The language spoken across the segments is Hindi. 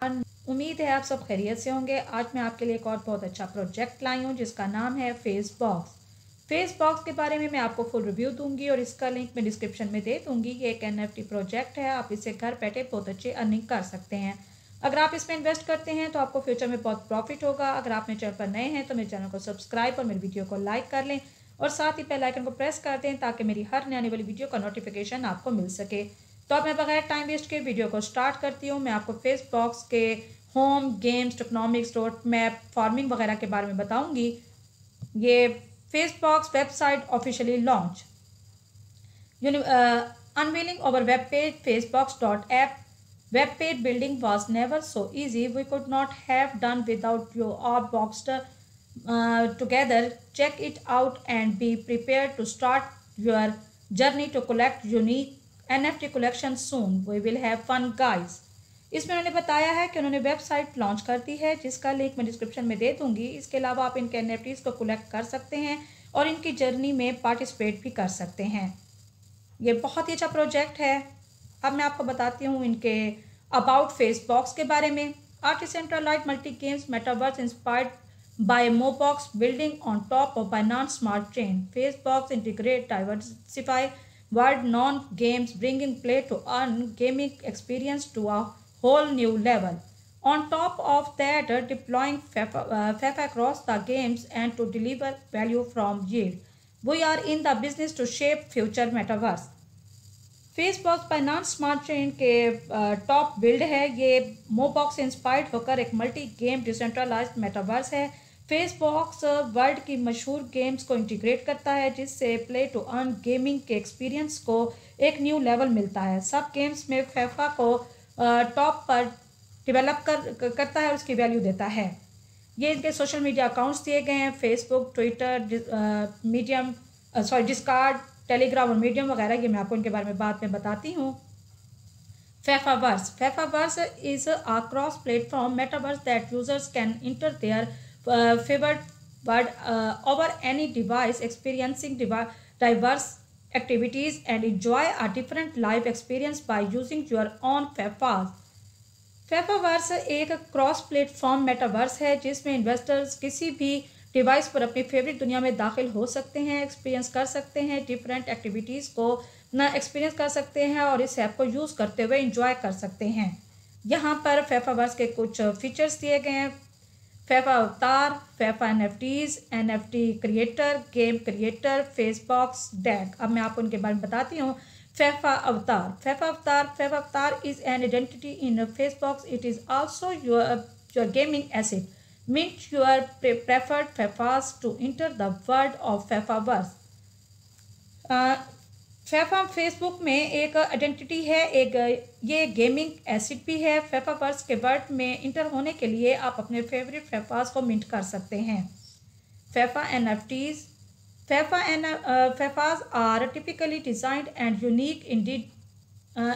उम्मीद है आप सब खैरियत से होंगे। आज मैं आपके लिए एक और बहुत अच्छा प्रोजेक्ट लाई हूँ जिसका नाम है फेसबॉक्स। फेसबॉक्स के बारे में मैं आपको फुल रिव्यू दूंगी और इसका लिंक मैं डिस्क्रिप्शन में दे दूंगी। ये एक NFT प्रोजेक्ट है, आप इससे घर बैठे बहुत अच्छी अर्निंग कर सकते हैं। अगर आप इसमें इन्वेस्ट करते हैं तो आपको फ्यूचर में बहुत प्रॉफिट होगा। अगर आप मेरे चैनल पर नए हैं तो मेरे चैनल को सब्सक्राइब और मेरी वीडियो को लाइक कर लें और साथ ही बेल आइकन को प्रेस कर दें ताकि मेरी हर नई आने वाली वीडियो का नोटिफिकेशन आपको मिल सके। तो अब मैं बगैर टाइम वेस्ट के वीडियो को स्टार्ट करती हूँ। मैं आपको फेसबॉक्स के home, games, tokenomics, road map, farming वगैरह के बारे में बताऊंगी। ये Facebox website officially launch, unveiling our web page facebox.app. Web page building was never so easy. We could not have done without you all boxed together. Check it out and be prepared to start your journey to collect unique NFT collection soon. We will have fun, guys. इसमें उन्होंने बताया है कि उन्होंने वेबसाइट लॉन्च कर दी है जिसका लिंक मैं डिस्क्रिप्शन में दे दूंगी। इसके अलावा आप इनके NFTs को कलेक्ट कर सकते हैं और इनकी जर्नी में पार्टिसिपेट भी कर सकते हैं। ये बहुत ही अच्छा प्रोजेक्ट है। अब मैं आपको बताती हूँ इनके अबाउट फेसबॉक्स के बारे में। Decentralized multi games metaverse inspired by Mobox building on top of Binance smart chain. Facebox integrate diversify world non games bringing play to earn gaming experience to a whole new level. On top of that, deploying FIFA across the games and to deliver value from yield. We are in the business to shape future metaverse. Facebox Binance smart chain के टॉप बिल्ड है। ये मोबॉक्स इंस्पायर्ड होकर एक मल्टी गेम डिसेंट्रलाइज्ड मेटावर्स है। फेसबॉक्स वर्ल्ड की मशहूर गेम्स को इंटीग्रेट करता है जिससे प्ले टू अर्न गेमिंग के एक्सपीरियंस को एक न्यू लेवल मिलता है। सब गेम्स में फीफा को टॉप पर डेवलप करता है और उसकी वैल्यू देता है। ये इनके सोशल मीडिया अकाउंट्स दिए गए हैं, Facebook, Twitter, medium, Discord, Telegram और मीडियम वगैरह। ये मैं आपको इनके बारे में बाद में बताती हूँ। Fefaverse is a cross platform metaverse that users can enter their favoured world over any device, experiencing diverse activities and enjoy a different life experience by using your own FEFAs. फेफावर्स एक क्रॉस प्लेटफॉर्म मेटावर्स है जिसमें इन्वेस्टर्स किसी भी डिवाइस पर अपनी फेवरेट दुनिया में दाखिल हो सकते हैं, एक्सपीरियंस कर सकते हैं, डिफरेंट एक्टिविटीज़ को ना एक्सपीरियंस कर सकते हैं और इस ऐप को यूज़ करते हुए इंजॉय कर सकते हैं। यहाँ पर फेफावर्स के कुछ फीचर्स दिए गए हैं। FIFA avatar, FIFA NFTs, NFT creator, game creator, Facebox DAG. अब मैं आपको उनके बारे में बताती हूँ। FIFA avatar is an identity in Facebox. It is also your gaming asset. Mint your preferred FIFAs to enter the world of FIFAverse. FIFA Facebook में एक आइडेंटिटी है, एक ये गेमिंग एसिड भी है। फेफावर्स के वर्ल्ड में इंटर होने के लिए आप अपने फेवरेट फेफास को मिंट कर सकते हैं। FIFA NFTs। FIFAs are typically designed and unique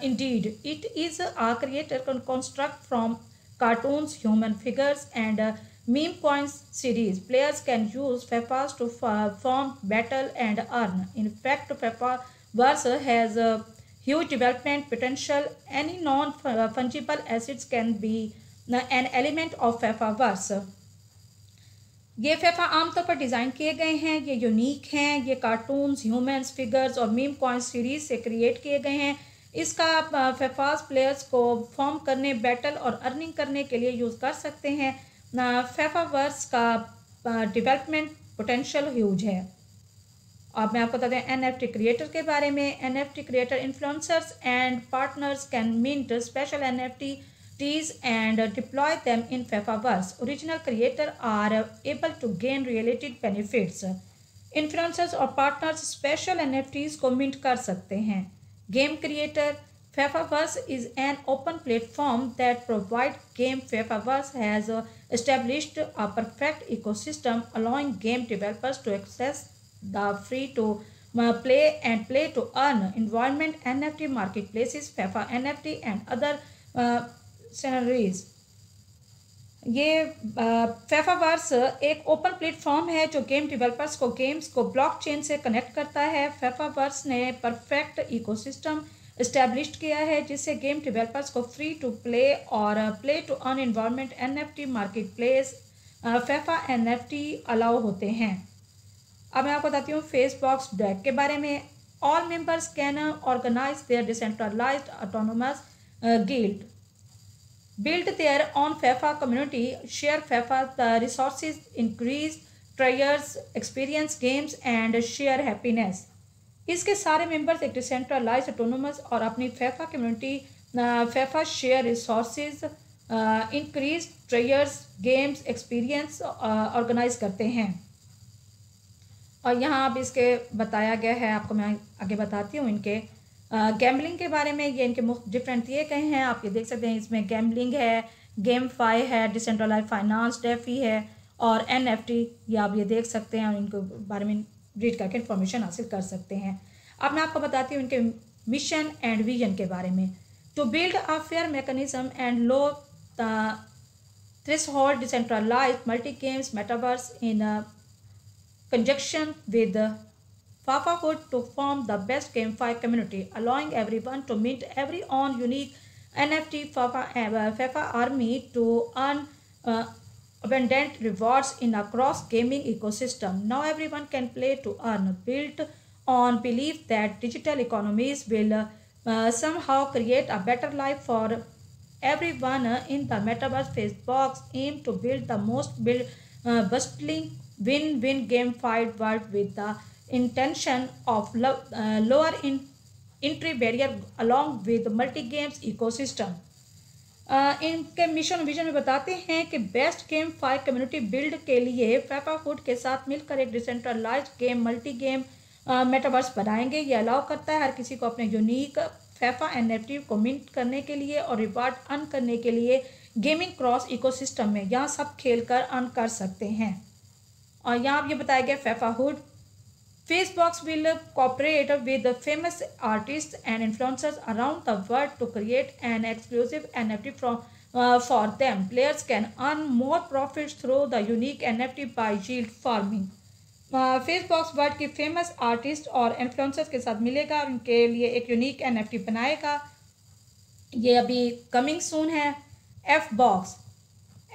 indeed. It is a creator can construct from cartoons, human figures, and meme coins series. Players can use fefas to form, battle, and earn. In fact, Fefaverse has a huge development potential. Any non-fungible assets can be an element of Fefaverse. ये फेफा आमतौर पर डिज़ाइन किए गए हैं, ये यूनिक हैं, ये कार्टून्स, ह्यूमंस फिगर्स और मीम कॉइन सीरीज से क्रिएट किए गए हैं। इसका फेफास प्लेयर्स को फॉर्म करने, बैटल और अर्निंग करने के लिए यूज़ कर सकते हैं। फेफावर्स का डेवलपमेंट पोटेंशियल ह्यूज है। अब मैं आपको बता दें NFT क्रिएटर के बारे में। NFT creator influencers and partners can mint special NFTs and deploy them in Fefaverse. Original creators are able to gain related benefits. Influencers और partners special NFTs को mint कर सकते हैं। Game creator Fefaverse is an open platform that provides game. Fefaverse has established a perfect ecosystem allowing game developers to access the free to play and play to earn environment, NFT marketplaces, Fefa NFT and other salaries. ये फेफावर्स एक ओपन प्लेटफॉर्म है जो गेम डेवलपर्स को गेम्स को ब्लॉकचेन से कनेक्ट करता है। फेफावर्स ने परफेक्ट इकोसिस्टम इस्टेब्लिश किया है, जिससे गेम डेवलपर्स को फ्री टू प्ले और play to earn environment NFT marketplace FIFA NFT allow होते हैं। अब मैं आपको बताती हूँ फेसबॉक्स डैक के बारे में। All members can organize their decentralized autonomous guild, build their own FIFA community, share FIFA resources, increase tryers, experience games and share happiness. इसके सारे मेंबर्स एक डिसेंट्रलाइज ऑटोनोमस और अपनी FIFA community FIFA share resources, increase tryers, games, experience organize करते हैं। और यहाँ अब इसके बताया गया है, आपको मैं आगे बताती हूँ इनके गैम्बलिंग के बारे में। ये इनके डिफरेंट दिए गए हैं, आप ये देख सकते हैं। इसमें गैम्बलिंग है, गेम फाई है, डिसेंट्रलाइज फाइनेंस डेफी है और NFT, ये आप ये देख सकते हैं और इनके बारे में रीड करके इन्फॉर्मेशन हासिल कर सकते हैं। अब मैं आपको बताती हूँ इनके मिशन एंड विजन के बारे में। To build a fair mechanism and low threshold decentralize multi games metaverse in conjunction with FafaHood to form the best GameFi community, allowing everyone to mint every own unique NFT FIFA army to earn abundant rewards in a cross gaming ecosystem. Now everyone can play to earn, built on belief that digital economies will somehow create a better life for everyone in the metaverse. Facebox aim to build the most bustling win-win gamified world with the intention of lower entry barrier along with multi-games ecosystem. इनके मिशन विजन में बताते हैं कि best GameFi community build के लिए फैफाहुड के साथ मिलकर एक decentralised game multi game metaverse बनाएंगे। ये अलाउ करता है हर किसी को अपने यूनिक फैफा NFT को मिंट करने के लिए और रिवार्ड अर्न करने के लिए गेमिंग क्रॉस इकोसिस्टम में यहाँ सब खेल कर अर्न कर सकते हैं। और यहाँ ये बताया गया फैफाहुड Facebox will cooperate with the famous artists and influencers around the world to create an exclusive NFT for them. Players can earn more profits through the unique NFT by yield farming. Facebox world की फेमस आर्टिस्ट और इन्फ्लुएंसर्स के साथ मिलेगा और उनके लिए एक यूनिक NFT बनाएगा। ये अभी कमिंग सून है।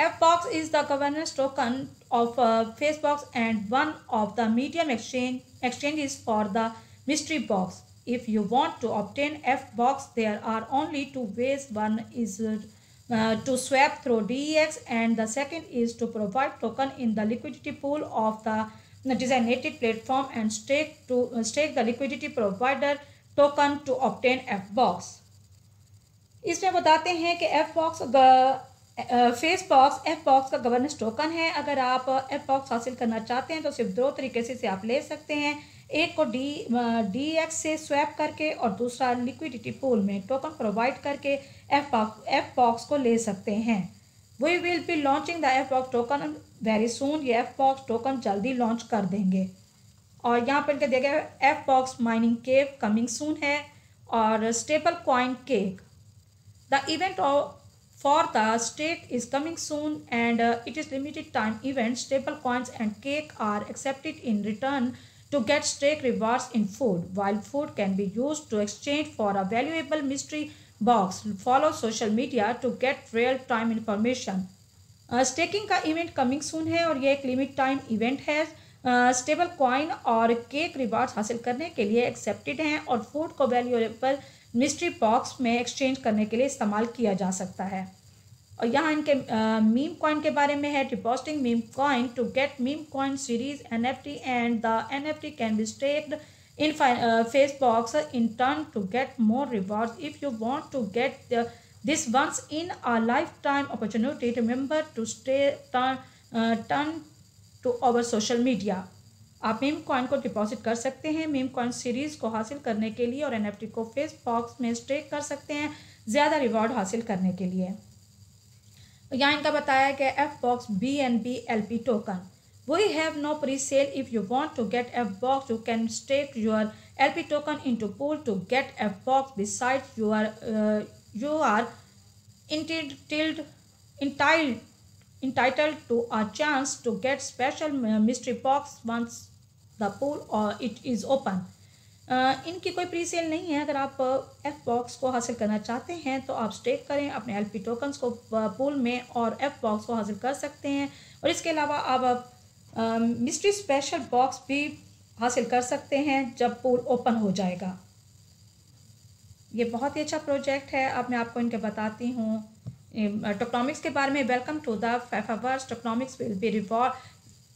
Fbox is the governance token of Facebox and one of the medium exchanges for the mystery box. If you want to obtain Fbox, there are only two ways. One is to swap through DEX and the second is to provide token in the liquidity pool of the designated platform and stake the liquidity provider token to obtain Fbox. इसमें बताते हैं कि फेसबॉक्स Fbox का गवर्नेंस टोकन है। अगर आप Fbox हासिल करना चाहते हैं तो सिर्फ दो तरीके से आप ले सकते हैं, एक को DEX से स्वैप करके और दूसरा लिक्विडिटी पूल में टोकन प्रोवाइड करके Fbox को ले सकते हैं। We will be launching the Fbox token very soon. ये Fbox टोकन जल्दी लॉन्च कर देंगे। और यहाँ पर दिया गया Fbox माइनिंग केव कमिंग सून है और stable coin cake. The event for the stake is coming soon and it is limited time event. Stable coins and cake are accepted in return to get stake rewards in food, while food can be used to exchange for a valuable mystery box. Follow social media to get real time information. Staking का इवेंट कमिंग सून है और ये एक लिमिट टाइम इवेंट है। स्टेबल कॉइन और केक रिवार्ड्स हासिल करने के लिए एक्सेप्टेड हैं और फूड को वैल्यूएबल मिस्ट्री बॉक्स में एक्सचेंज करने के लिए इस्तेमाल किया जा सकता है। और यहाँ इनके मीम कॉइन के बारे में है। Depositing meme coin to get meme coin series NFT and the NFT can be staked in Facebox in turn to get more rewards. If you want to get this once in a lifetime opportunity, remember to turn to our social media. आप मीम कॉइन को डिपॉजिट कर सकते हैं मीम कॉइन सीरीज को हासिल करने के लिए और NFT को फेसबॉक्स में स्टेक कर सकते हैं ज़्यादा रिवॉर्ड हासिल करने के लिए। यहाँ इनका बताया गया Fbox BNB LP token. We have no pre-sale. If you want to get Fbox, you can stake your LP token into pool to get Fbox. Besides, you are entitled to a chance to get special mystery box once the pool or it is open. इनकी कोई प्री सेल नहीं है। अगर आप एफ बॉक्स को हासिल करना चाहते हैं तो आप स्टेक करें अपने एलपी टोकन्स को पूल में और एफ बॉक्स को हासिल कर सकते हैं। और इसके अलावा आप मिस्ट्री स्पेशल बॉक्स भी हासिल कर सकते हैं जब पूल ओपन हो जाएगा। ये बहुत ही अच्छा प्रोजेक्ट है। अब मैं आपको इनके बताती हूँ टोकनॉमिक्स के बारे में। Welcome to the FIFAverse, tokenomics will be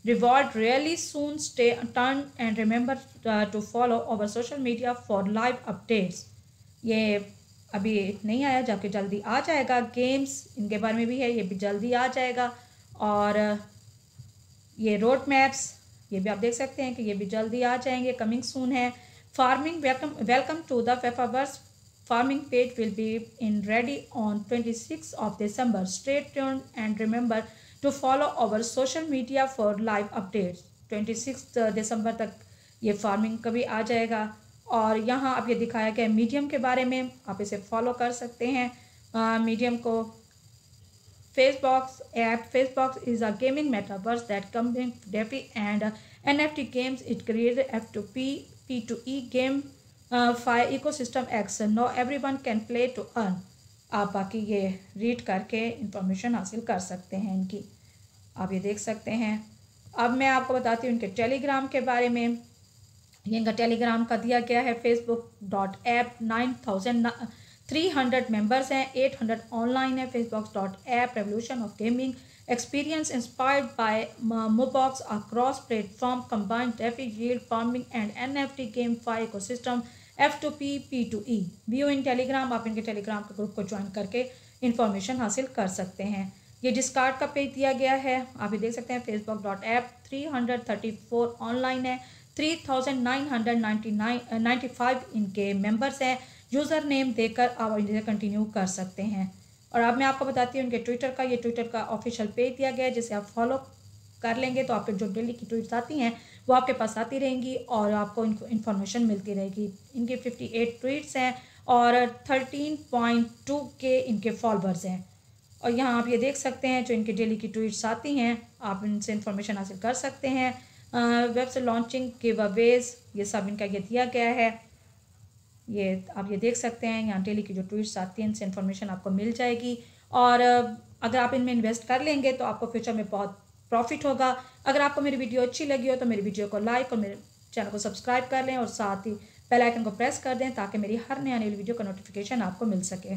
reward really soon. Stay tuned and remember to follow our social media for live updates. ये अभी नहीं आया जबकि जल्दी आ जाएगा। गेम्स इनके बारे में भी है, ये भी जल्दी आ जाएगा। और ये रोड मैप्स ये भी आप देख सकते हैं कि ये भी जल्दी आ जाएंगे, कमिंग सून है। Farming welcome to the FIFAverse farming page will be in ready on 26th of December. Stay tuned and remember to follow our social media for live updates. 26 दिसंबर तक ये फार्मिंग कभी आ जाएगा। और यहाँ अब ये दिखाया गया मीडियम के बारे में, आप इसे फॉलो कर सकते हैं मीडियम को। Facebox is a gaming metaverse that combines DeFi and NFT games. It creates F2P P2E game fire ecosystem X. No everyone can play to earn. आप बाकी ये रीड करके इंफॉर्मेशन हासिल कर सकते हैं इनकी, आप ये देख सकते हैं। अब मैं आपको बताती हूँ इनके टेलीग्राम के बारे में। ये इनका टेलीग्राम का दिया गया है facebook.app 9300 मेंबर्स हैं, 800 ऑनलाइन है। facebook.app revolution of gaming experience inspired by Mobox across platform combined DeFi yield farming and NFT game fire ecosystem F2P P2E। View in Telegram, आप इनके टेलीग्राम के ग्रुप को ज्वाइन करके इंफॉर्मेशन हासिल कर सकते हैं। ये डिस्कार्ड का पेज दिया गया है, आप ये देख सकते हैं। facebook.app 334 ऑनलाइन है, 3995 इनके मेंबर्स हैं। यूज़र नेम देकर आप इसे कंटिन्यू कर सकते हैं। और अब मैं आपको बताती हूँ उनके ट्विटर का। ये ट्विटर का ऑफिशियल पेज दिया गया है, जिसे आप फॉलो कर लेंगे तो आपके जो डेली की ट्वीट्स आती हैं वो आपके पास आती रहेंगी और आपको इन्फॉर्मेशन मिलती रहेगी। इनके 58 ट्वीट्स हैं और 13.2 के इनके फॉलोअर्स हैं। और यहाँ आप ये देख सकते हैं जो इनके डेली की ट्वीट्स आती हैं, आप इनसे इन्फॉर्मेशन हासिल कर सकते हैं। वेबसाइट लॉन्चिंग, गिव अवेज, ये सब इनका ये दिया गया है। ये आप ये देख सकते हैं, यहाँ डेली की जो ट्वीट्स आती हैं इनसे इन्फॉर्मेशन आपको मिल जाएगी। और अगर आप इनमें इन्वेस्ट कर लेंगे तो आपको फ्यूचर में बहुत प्रॉफिट होगा। अगर आपको मेरी वीडियो अच्छी लगी हो तो मेरी वीडियो को लाइक और मेरे चैनल को सब्सक्राइब कर लें और साथ ही बेल आइकन को प्रेस कर दें ताकि मेरी हर नई आने वाली वीडियो का नोटिफिकेशन आपको मिल सके।